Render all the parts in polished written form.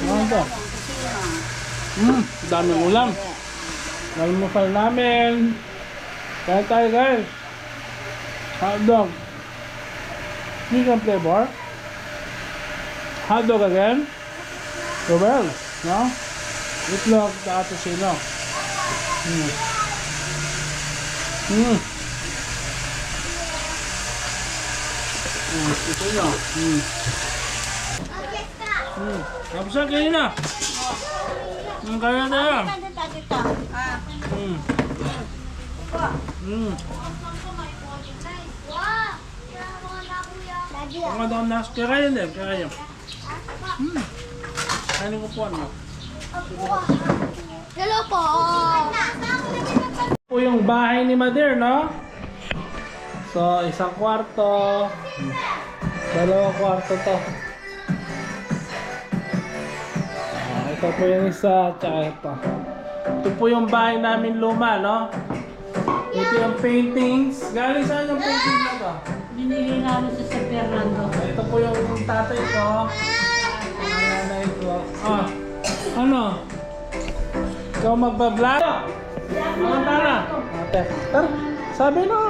Ano to? Daming ulam. Nalmusal namin. Kaya tayo guys. Hotdog. Chicken flavor. Hotdog again. So well, no? Itlog sa atusino. Ito nyo. Tapos na kayo na. Kaya tayo. Mga doon na. Kaya yun din. Kaya yun. Kainin ko po ano. Hello po. Po yung bahay ni Mother, no? So, isang kwarto. Dalawang kwarto to. Ito po yung isa, tsaka ito. Ito po yung bahay namin luma, no? Ito yung paintings. Galing saan yung paintings na to? Binili namin sa San Fernando. Ito po yung tatay ko. Ang nanay ko. Ah, ano? Ikaw magbablog? Mga tara. Ate, tara. Sabi no.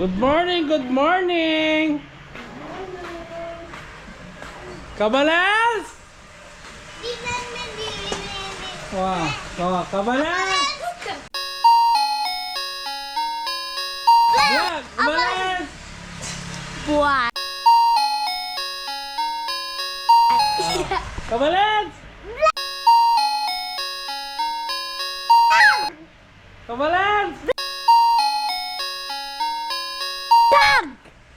Good morning, good morning. Kabalas! Wah, wah, Kabalas! Vlog, Kabalas! Buwan. Kabalas! Kabalas!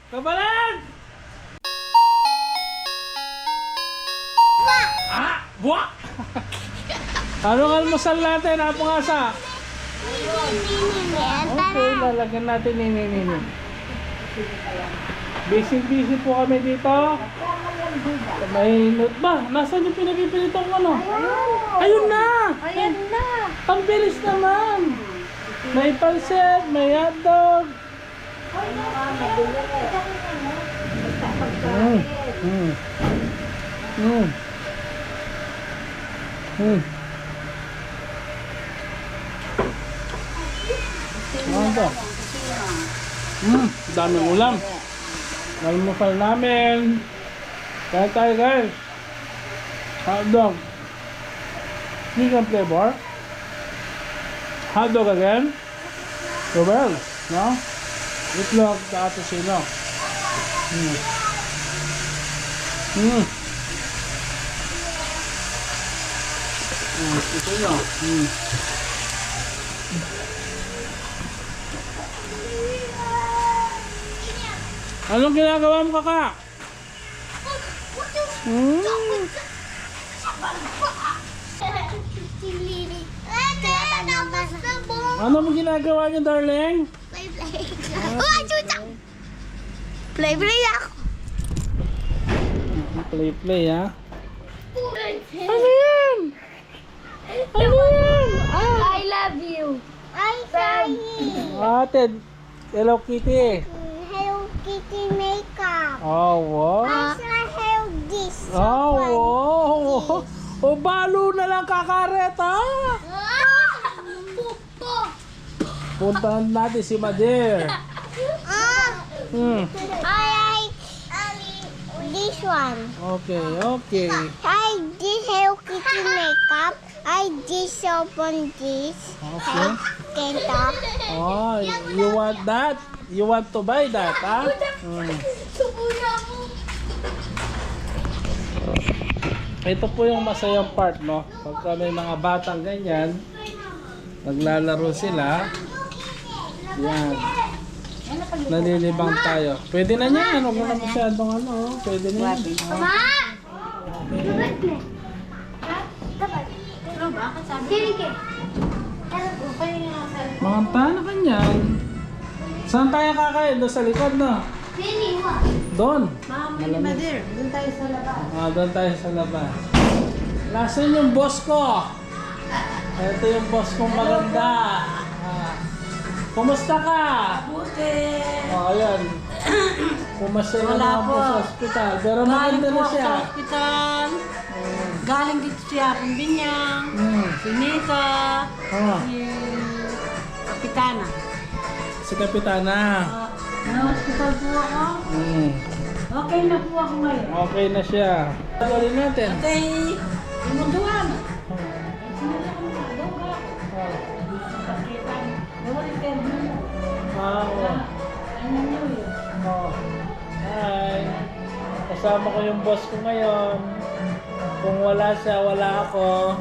Kabalas! Ah! Buwak! Anong almusal natin, Apong-asa? Okay, lalagyan natin nini. Busy po kami dito. May note ba? Nasaan yung pinagpipilitong ano? Ayun na! Ayan na. Ang bilis naman! May pansit, may hotdog. Ano to? Daming ulam. Nalmusal namin. Kaya tayo guys. Hotdog. Chicken flavor. Hotdog again. So well, no? Itlog sa atusino. Ito nyo. Anong ginagawa mo, kaka? Ano mo ginagawa niyo, darling? Play ako. Play, ha? Ano yan? Ano yan? I love you. I love you. Ate, Hello Kitty. Hello Kitty makeup. Oh, wow. I have this. Oh, wow. O, balo na lang kakareta. Puntahan natin si Mother. I like this one. Okay. I did Hello Kitty makeup. I did soap on this. Okay. Kenta. Oh, you want that? You want to buy that, ha? Ito po yung masayang part, no? Pagka may mga batang ganyan, naglalaro sila. Yan. Nalilibang tayo. Pwede na yan. Huwag mo na masyadong ano. Pwede na yan. Mga tana kanyan. Saan tayo kakain? Doon sa likod, no? Doon. Mother, doon tayo sa labas. Doon tayo sa labas. Nasaan yung boss ko? Ito yung boss kong maganda. Kumusta ka? Buti. Ayan. Pumasya na Wala naman po po. sa ospital. Pero Galing maganda po na ako siya. sa ospital. Galing dito siya, Pumbinyang. Si Nika. Oh, Si Kapitana. si Kapitana. Na-hospital po ako. Okay na po ako ngayon. Okay na siya. Gawin natin. Ate, imunduan. Oh. Hi. Kasama ko yung boss ko ngayon. Kung wala siya, wala ako.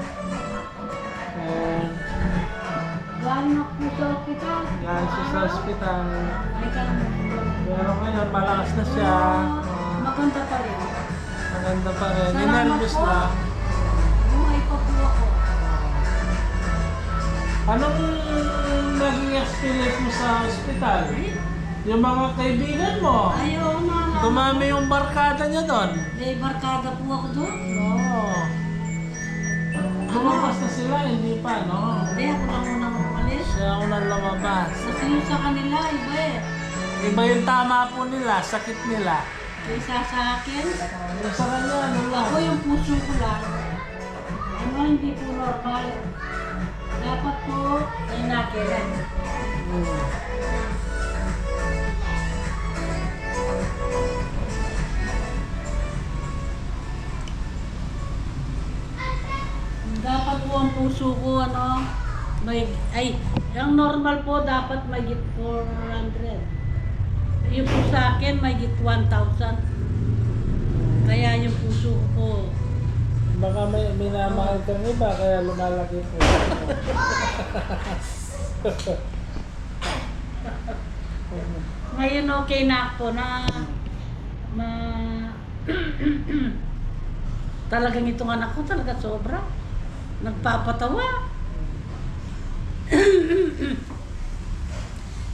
Ayan. Galing ako sa ospital. Yan siya sa ospital. Ay, kami. Pero ngayon, malakas na siya. Maganda pa rin. Maganda pa rin. Salamat Nervous po. na. Buhay pa po ako. Anong naging experience mo sa ospital? Yung mga kaibigan mo. Ayaw na. Dumami yung barkada niya doon. May barkada po ako doon. Oo. Lumabas na sila, hindi pa, no? Hindi, ako lang unang umalis. Siya ako nang lumabas. Kasi yung sa kanila, iba eh. Iba yung tama po nila, sakit nila. Kaysa sa akin, Yung sa kanya, ano lang. ako yung puso ko lang. Ano hindi po normal. Dapat po ay nakilan. Hmm. Dapat po ang puso ko, ano, ang normal po dapat may git 400. Yung po sa akin may git 1,000. Kaya yung puso ko po. Baka may minamahal kang iba, kaya lumalaki po. Ngayon okay na ako na talagang itong anak ko talaga sobra. Nagpapatawa.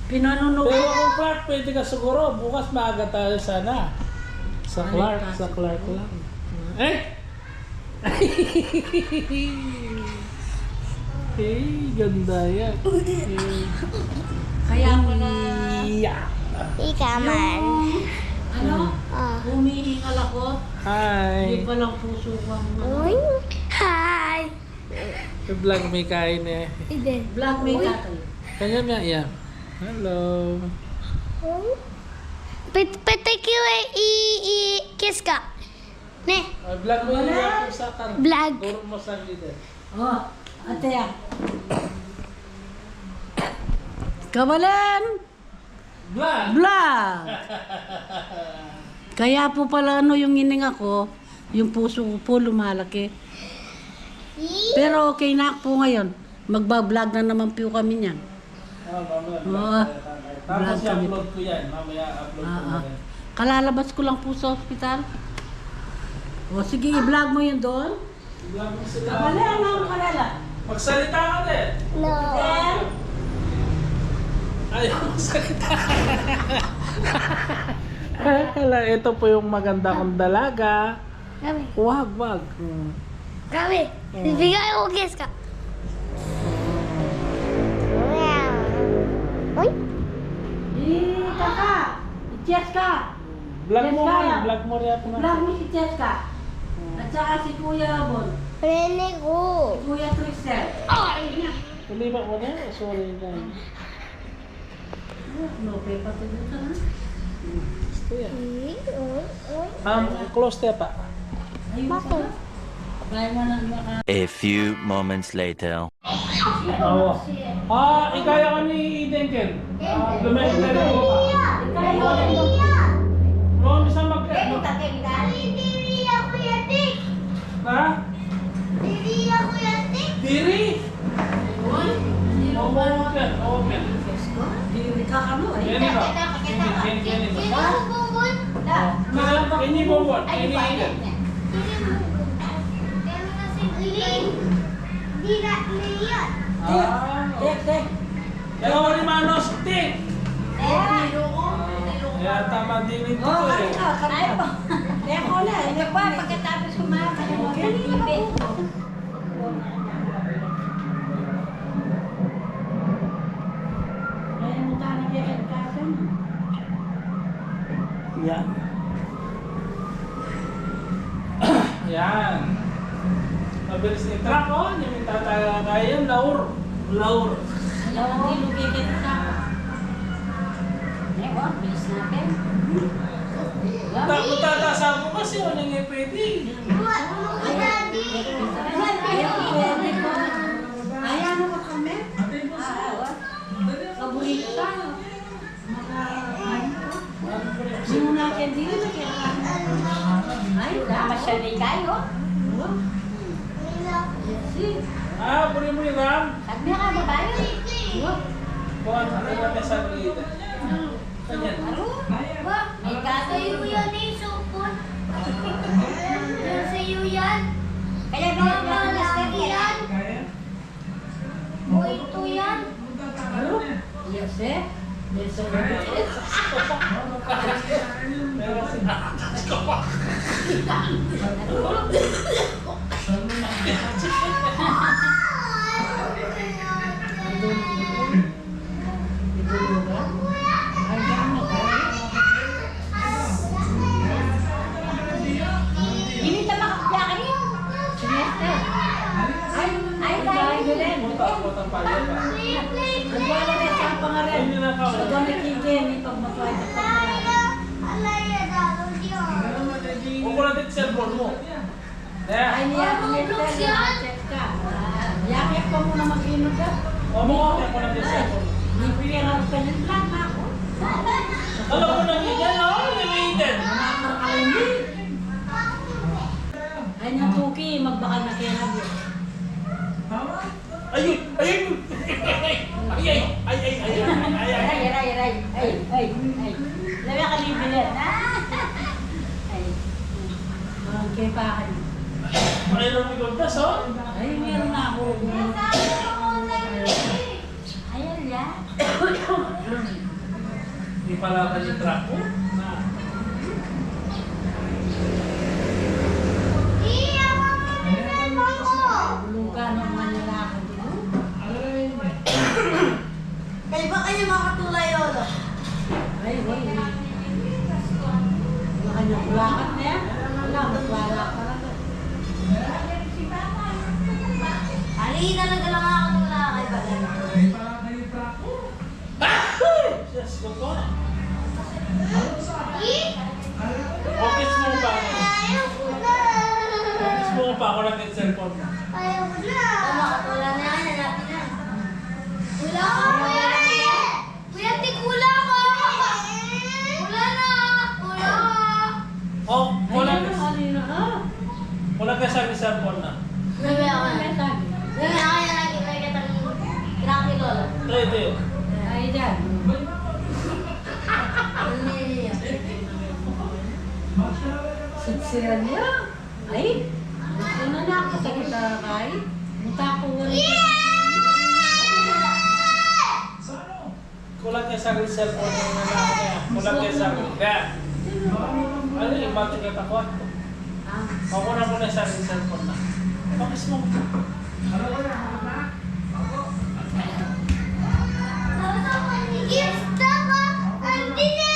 Pinanunog. Pero kung Clark, pwede ka siguro. Bukas maaga tayo sana. Sa Clark, sa Clark lang. Eh! Hey, ganda yan. Kaya pala Yeah. Ika man. ano? Oh. Humihingal ako. Hindi Hi. pa lang puso ko ang Uy. Hi. Yung vlog may kain eh. Ide. Vlog may tatay. Kanya nga, yeah. Hello. Patay ko kiss ka. Ne. Vlog mo yung ako sa kan. Vlog. Turo mo sa leader. Oh, ate yan. Kawalan! Vlog! Vlog! Kaya po pala ano yung hininga ko, yung puso ko po lumalaki. Pero okay na po ngayon. Magbablog na naman po kami niyan. Mamaya. Tapos Vlog kami. i-upload ko yan. Mamaya upload ko na rin. Kalalabas ko lang po sa ospital. O sige, i-vlog mo yun doon. Vlog mo sila. Kawalan ang kalala. Magsalita ka din. No. Then, Ay, magsalita. Kala, ito po yung maganda kong dalaga. Kami. Wag, wag. Kami. Bigay ko kiss ka. Uy. kaka, i-cheers ka. Vlog mo Yes, nga, kaya. vlog mo rin Vlog na. mo si Cheska. At saka si Kuya Bon. Rene ko. Kuya Tristel. Tulipa mo na. Sorry na. No, pepa to dito na. Gusto yan. Close tayo pa. Ayun Bakit? pa. Kaya mo na maka... A few moments later. Oo. Ikaya ka ni Denken. Lumay na rin mo pa. Oo, bisa mag... Diri ako yatik. Ha? Diri ako yatik. Diri? Open. Open. Diri ka kano eh. Yan ba? Yan Diri ba? ako bubon. Ini bobot. Ini ikan. Di na liyan. Tek. Ikaw rin manos, tik! Eh. Kaya tama din ito Oh, eh. kaya ka. Kaya pa. Kaya ko na. Pagkatapos kumain ka na. Yan. Yan. Mabilis ni truck, oh. Hindi mo tatagay yan. Laur. Laur. Hindi lugigit ka. Bilis natin. Tatasa mo kasi walang nga pwede. Ayan mo kami. Paborito tayo. Hindi mo natin dito. Ay, masyali kayo. Ah, puri mo yung ram. Sabi ka ba tayo? Buwan, ano yung may sagrita? Kanyan. May gato Sa'yo yan eh, supot. Sa'yo yan. Kaya Lagi yan. O ito yan. Yes, eh? Yes, sir. Pero sinakas ko pa. Ini sama kakak kan ini? Semester. Ay tayo din. Puta-puta pa yan ba? Nagwala na sa pangalan. Hindi na ka. Sa gamitigin ni pagmatuay sa pangalan. Alaya dalo diyan. Huwag ko natin cellphone mo. Kaya, Ay niya, semester. Check ka. Yakyak pa muna mag-inog ka. huwag mo ko natin cellphone. Nipilihan ka ng lang ako. Alam mo na yan, oh, nilitin. Nakakarkalindi. Ay niya tuki, magbakal na kaya nabyo. Ayun! Ayun! Ay, ay, ay, ay, ay, ay, ay. Ay. Labi ka ni Bilet. Ay. Mga pa ka. Mayroon may gultas, oh. Ay, meron na ako. Ayan ya. Hindi pala ka yung truck mo. Iya, mama ko. Luka ng Manila ako dito. Kaya ba kayo makatulay yun? Ay, wala. Wala kanyang ulakan na yan. Wala, magwala ka lang. Ali, talaga lang ako wala kay Balan. Yes, go po. Focus mo pa ako. Focus mo pa ako lang yung cellphone mo. Ayaw mo na. Makatula na yan, hanapin na. Wala ko, kuya. Kuya, tikula ko. Wala na. Wala. Oh, wala Ay, kanina ka. wala ka sa cellphone na. Sabi ako na. Ay, sabi. Sabi ako yan, lagi may katang kinaki lola. Try it. Ay, dyan. Sitsiran niya. Ay, gusto na na ako sa kita kay. Muta ko wala. Kulang ka sa cellphone yung nalaki niya. Kulang ka sa kaya. Ano yung ba't yung katakot? Ako na muna sa cellphone na. Focus mo. Gifta ko. Andine.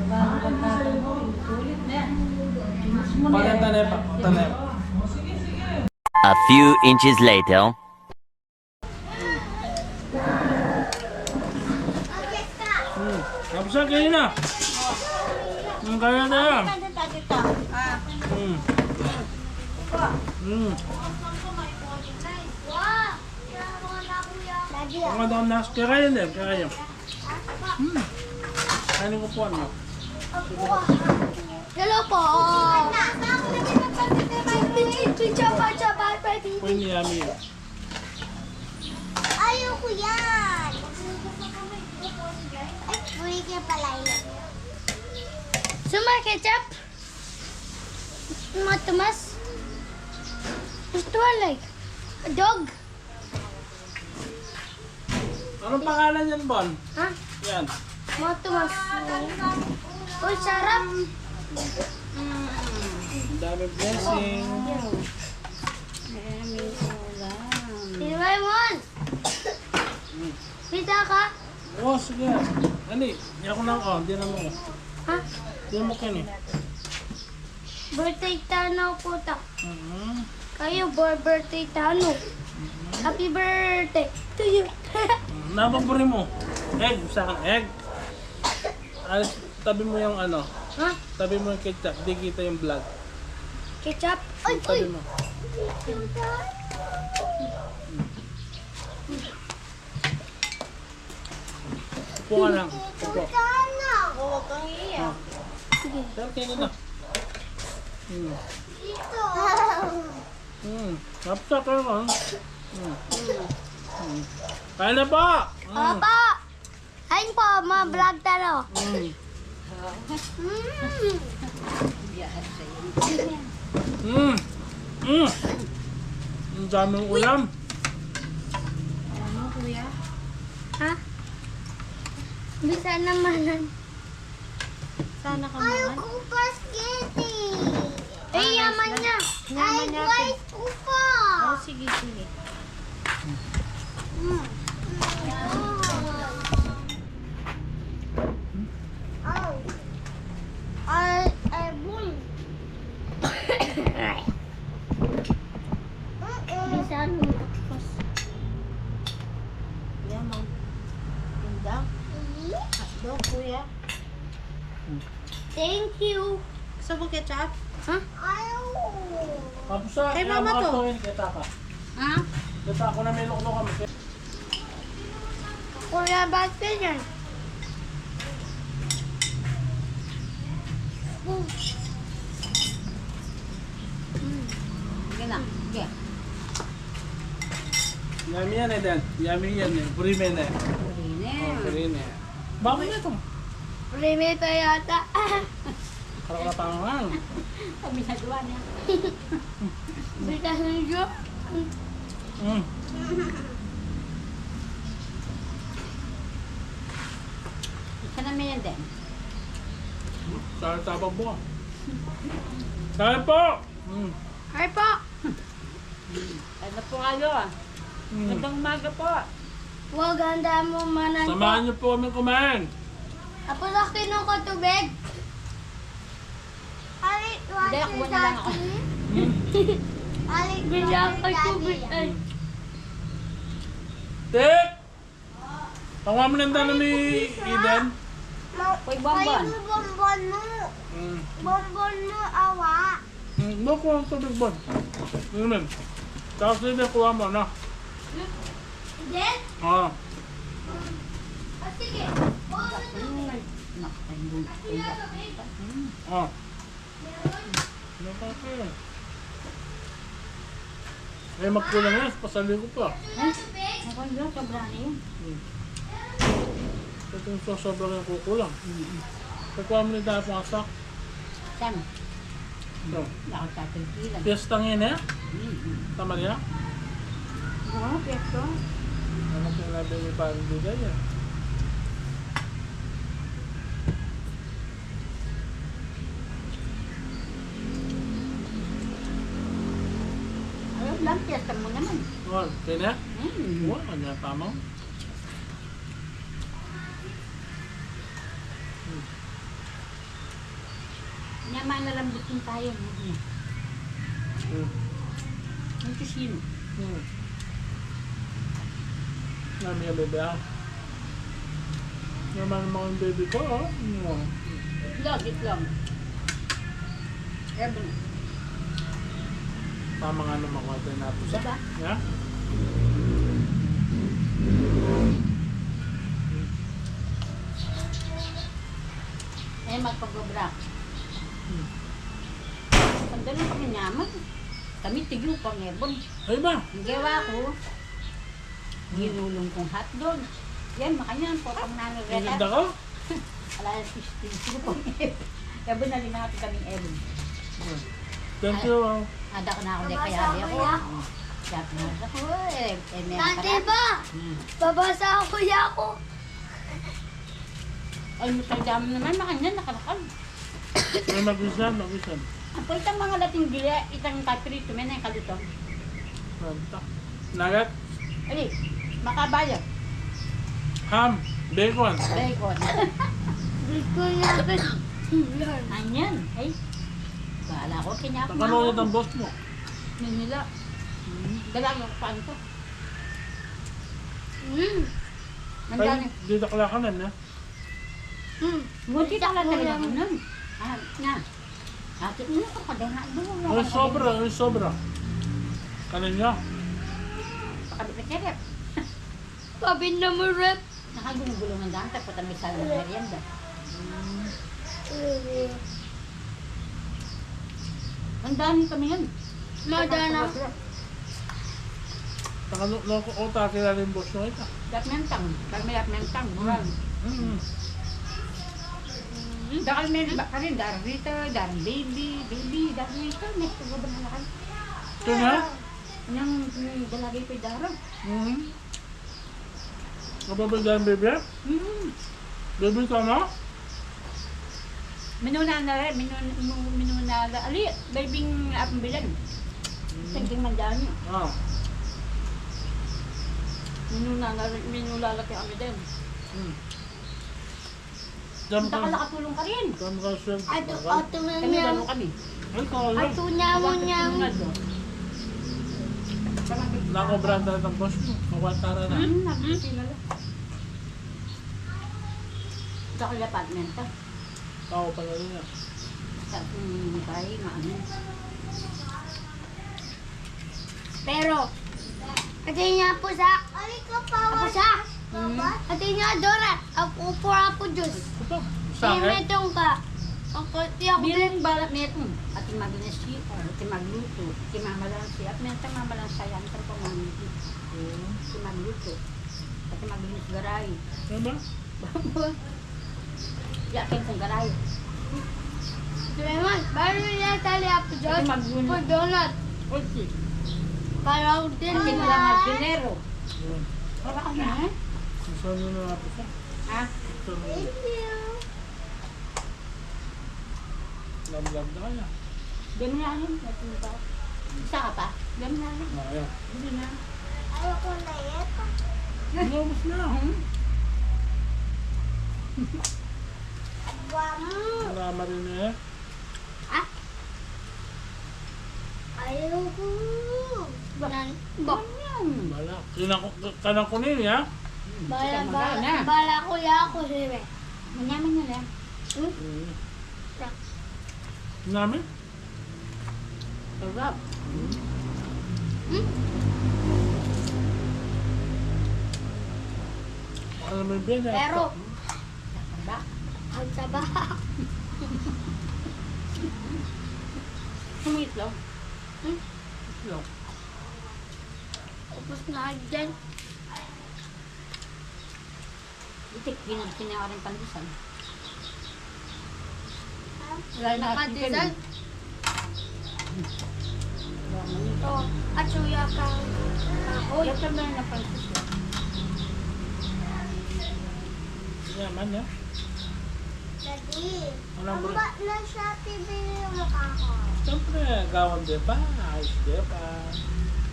Bago kang tatang mo, sulit na yan. Mas mo na yan. Maganda na pa. Tanay. A few inches later. Kapsa kayo na. Ang kaya na yan. Mga daw na. Kaya kayo din. Kaya kayo. Ano ko po ano? Hello po. Po yung niyami yun. Ayoko yan. Ay, puri ka pala yun. Sumar ketchup? Matamas? Gusto like? Dog? Anong pangalan yan, Bon? Ha? Yan. Matamas. Uy, sarap. Ang dami blessing. Si Raymond. Pita ka? Oh, sige. Ani, hindi ako lang. Oh, hindi na mo. Ha? Hindi mo kayo eh. Birthday tanaw po ta. Mhm. Kayo, birthday tano. Happy birthday to you. Nababuri mo. Egg, sa akin, egg. Ay, tabi mo yung ano. Ha? Tabi mo yung ketchup. Di kita yung vlog. Ketchup? Ay, Tabi mo. Upo ka lang. Upo. Huwag kang iiyak. Pero kaya na. Hmm. Dito. Napsa ka lang. Kaya na po. Papa! Ayun po, ma-vlog talo. Ang daming ulam. Ano, kuya? Ha? Bisa naman. Sana ka Ayaw man. ko pa spaghetti. Eh, yaman niya. Yaman niya. Guys, ko pa. Oh, sige, sige. Ay, boy. Bisa naman. Kuya, mag... Tindang. Hotdog, kuya. Thank you. Gusto mo ketchup? Ha? Ayaw. Kapsa, Kay mama to. Kita ka. Ha? Kita ako na may luklo kami. Kuya, ba't ka dyan? Sige na. Sige. Yummy yan eh, Dan. Yummy yan eh. Purimen eh. Oh, purimen. Bakit na ito? Prime pa yata. Karakatangan. Kami nagawa niya. Bisa nyo. Isa namin yan din. Saan tabang po? Saan po? Ay po. Ano po kayo ah? Magandang umaga po. Huwag handa mo manan po. Samahan niyo po kami kumain. Apo sa kinong ko tubig. Alit, Hindi, kuha na lang ako. Alit, bigyan ka tubig. Ay. Tik! Tawa mo nanda na ni Eden. Uy, bonbon. Bonbon mo. Bonbon mo, awa. No, kuha ang tubig bon. Yun. Tapos din kuha mo na. Then, Ah. sige. Ah. Nakaka. Eh, magkulang yan. Pasali ko pa. Ako yun, sobrang na yun. Ito yung sobrang yung kukulang. Pagkuha mo ni Dapang asak. Saan? So, Nakatatigpilan. piyestang yan eh. Tama niya? Oo, pesto. Ano sinabi ni Parang Bigay eh. Ayun lang, pesto mo naman. Oh, kaya na? Wala, kanya tama. Nyaman na lambutin tayo. Ang tusino. Nami yung bebe ah. Naman mga yung baby ko ah. Itlog. Evan. Tama nga naman ko tayo nato sa. Diba? Yeah? Eh, magpag-obra. Sandali kami nyaman. Kami tigyo pang ebon. Ay ba? Ang gawa ko, ginulong kong hotdog. Yan, makanyan po pang Ang ganda nanagretat. ko? Alas 15 ko pang ebon. Ebon na rin natin kaming ebon. Thank you ah. Ada ko na ako de kaya di ako. Sabi na ako eh. May Dati ba? Babasa ako ya ako. Ay, masagdam naman, makanyan, nakalakal. Ay mag-isan. Apo itang mga lating gila, itang kapirito, may na yung kalito. Nagat? Ali, makabaya. Ham. Bacon. Bacon. Gusto niya agad. Onion. Ay. Bahala ko kinakain. Takanunod ang boss mo. Manila. Dalaga ko paano to? Ang Ay, dami. dito kalakanan na. Buti ka lang talaga ko nun. Ah, na. Ate, ano ka kadena? Ay, sobra, ay, sobra. Kanin niya. Pakabit-kerep. Sabi na mo, Rep. Nakagulong-gulong ng daan, tapos may sa merienda. Ang dami kami yun. Madana. Takanunod ko, o takila rin boss mo ito. Lapmentang. Kami lapmentang. Murang. Mm. Dakal may iba ka rin. Darang Rita, darang baby, darang Rita. May tugo ba na lakan? Ito na? Yung dalagay ko yung darang. Kapabagyan, baby? Baby ka na? Minuna na rin. Minuna na. Ali, babing apambilan. Thinking man dyan yun. Ah. Minuna na rin. Minulalaki kami din. Dam Punta ka ka. nakatulong ka rin. Dam ka siya. Ato na Kami niya. lalo kami. Ay, kaya. Ato niya mo niya. Nakobran na ng boss mo. Kawantara na. Nagsisinala. Sa kaya apartment ka. Tao pala rin niya. Sa bahay, maano. Pero, ate niya po sa... Ako sa... Ate niya Dora. Ako po ako Diyos. Ito. Sa akin. Metong ka. Ako tiyak din. Bilang balak netong. At maglinis siya. At magluto. At mamalang siya. At mentang mamalang siya. Ang tarong pamangiti. At magluto. At maglinis garay. Ano ba? Yakin kong garay. Naman, baru niya tali ako Diyos. Ate magluto. Po donut. Okay. Para din At nila. lang ang dinero. Yun. Wala ka na eh. Saan nyo na natin siya? Ha? Saan nyo na? Lam-lam na kaya. Ganun nga yun. Natunta. Isa ka pa? Ganun nga yun. Ayaw. Hindi na. Ayoko na yan. Inubos na. Marama rin eh. Ayoko. Bak. Bala. Kanang kunin ya. Bala ko ya ako siya. Manyaman nyo lang. Namin? Sarap. Ano mo yung biyan? Pero, Sarap. ang taba. Sumitlog. Itlog. Tapos na dyan. Itik, ginawa rin pandisan. Wala na Nakadisan. Wala na yun. Oh, at suya kang kahoy. Yung kami na pandisan. Yaman ya. Daddy, Walang bro. na siya TV yung mukha ko? Siyempre, gawan di ba? Ayos di ba?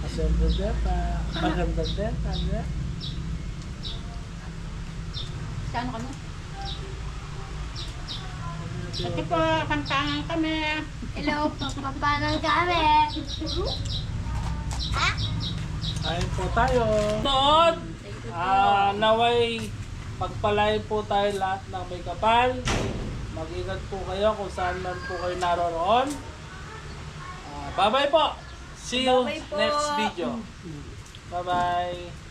Assemble di ba? Maganda di ba? Saan ka mo? Pati po, kantangan kami. Hello, papapanan kami. Kain po tayo. Doon! Naway pagpalain po tayo lahat ng may kapal. Mag-ingat po kayo kung saan man po kayo naroroon. Bye-bye po! See you next video. Bye-bye!